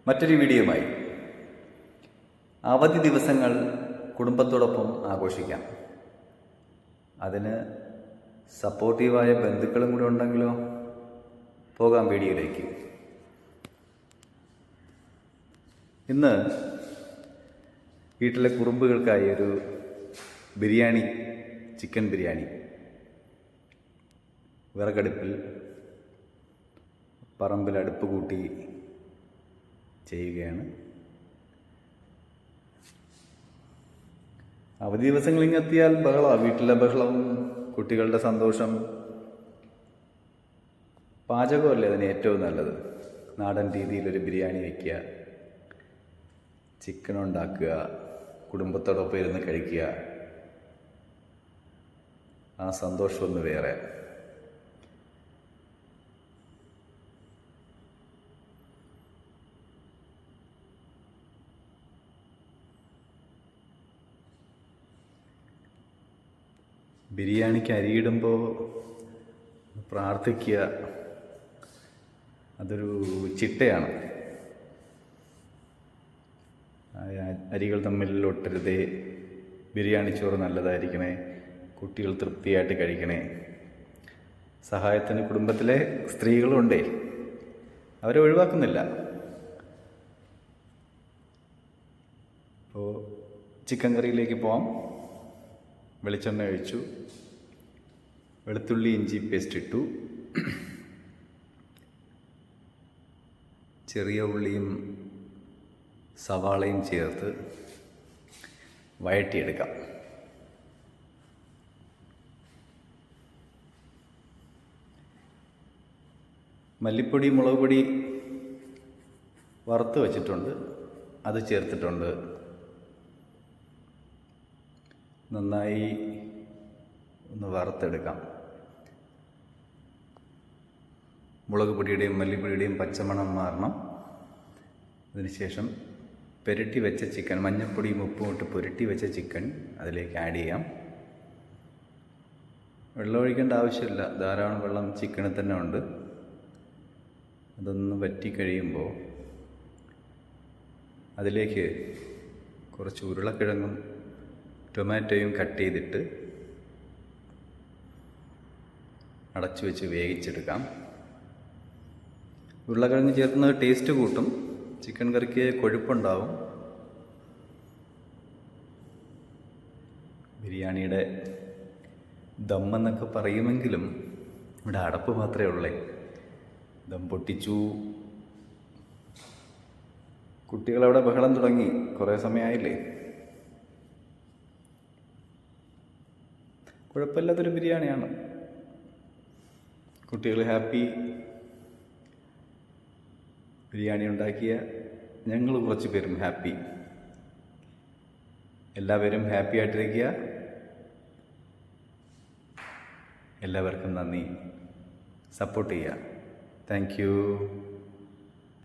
മറ്റൊരു വീഡിയോയുമായി. അവധി ദിവസങ്ങൾ കുടുംബത്തോടൊപ്പം ആഘോഷിക്കാം. അതിന് സപ്പോർട്ടീവായ ബന്ധുക്കളും കൂടെ ഉണ്ടെങ്കിലോ? പോകാം വീഡിയോയിലേക്ക്. ഇന്ന് വീട്ടിലെ കുറുമ്പുകൾക്കായി ഒരു ബിരിയാണി, ചിക്കൻ ബിരിയാണി വിറകടുപ്പിൽ പറമ്പിൽ അടുപ്പ് കൂട്ടി ചെയ്യുകയാണ്. അവധി ദിവസങ്ങളിൽ എത്തിയാൽ ബഹളമാണ്, വീട്ടിലെ ബഹളം, കുട്ടികളുടെ സന്തോഷം. പാചകമല്ലേ അതിന് ഏറ്റവും നല്ലത്. നാടൻ രീതിയിലൊരു ബിരിയാണി വയ്ക്കുക, ചിക്കൻ ഉണ്ടാക്കുക, കുടുംബത്തോടൊപ്പം ഇരുന്ന് കഴിക്കുക. ആ സന്തോഷമൊന്ന് വേറെ. ബിരിയാണിക്ക് അരിയിടുമ്പോൾ പ്രാർത്ഥിക്കുക, അതൊരു ചിട്ടയാണ്. അരികൾ തമ്മിൽ ഒട്ടരുതേ, ബിരിയാണി ചോറ് നല്ലതായിരിക്കണേ, കുട്ടികൾ തൃപ്തിയായിട്ട് കഴിക്കണേ. സഹായത്തിന് കുടുംബത്തിലെ സ്ത്രീകളുണ്ടേ, അവരെ ഒഴിവാക്കുന്നില്ല. അപ്പോൾ ചിക്കൻ കറിയിലേക്ക് പോവാം. വെളിച്ചെണ്ണ ഒഴിച്ചു, വെളുത്തുള്ളി ഇഞ്ചി പേസ്റ്റ് ഇട്ടു, ചെറിയ ഉള്ളിയും സവാളയും ചേർത്ത് വഴറ്റിയെടുക്കാം. മല്ലിപ്പൊടി, മുളക് പൊടി വറുത്ത് വച്ചിട്ടുണ്ട്, അത് ചേർത്തിട്ടുണ്ട്. നന്നായി ഒന്ന് വറുത്തെടുക്കാം. മുളക് പൊടിയുടെയും മല്ലിപ്പൊടിയുടെയും പച്ചമണം മാറണം. അതിനുശേഷം പുരട്ടി വെച്ച ചിക്കൻ, മഞ്ഞൾപ്പൊടിയും ഉപ്പും ഇട്ട് പുരട്ടി വെച്ച ചിക്കൻ അതിലേക്ക് ആഡ് ചെയ്യാം. വെള്ളം ഒഴിക്കേണ്ട ആവശ്യമില്ല, ധാരാളം വെള്ളം ചിക്കനിൽ തന്നെ ഉണ്ട്. അതൊന്ന് വറ്റി കഴിയുമ്പോൾ അതിലേക്ക് കുറച്ച് ഉരുളക്കിഴങ്ങും ടൊമാറ്റോയും കട്ട് ചെയ്തിട്ട് അടച്ചു വെച്ച് വേവിച്ചെടുക്കാം. ഉരുളക്കിഴങ്ങ് ചേർക്കുന്നത് ടേസ്റ്റ് കൂട്ടും, ചിക്കൻ കറിക്ക് കൊഴുപ്പുണ്ടാവും. ബിരിയാണിയുടെ ദമ്മെന്നൊക്കെ പറയുമെങ്കിലും ഇവിടെ അടപ്പ് മാത്രമേ ഉള്ളേ. ദം പൊട്ടിച്ചു. കുട്ടികളവിടെ ബഹളം തുടങ്ങി, കുറേ സമയമായില്ലേ. കുഴപ്പമില്ലാത്തൊരു ബിരിയാണിയാണ്, കുട്ടികൾ ഹാപ്പി. ബിരിയാണി ഉണ്ടാക്കിയ ഞങ്ങൾ കുറച്ച് പേരും ഹാപ്പി. എല്ലാവരും ഹാപ്പി ആയിട്ടിരിക്കുക. എല്ലാവർക്കും നന്ദി. സപ്പോർട്ട് ചെയ്യുക. Thank you.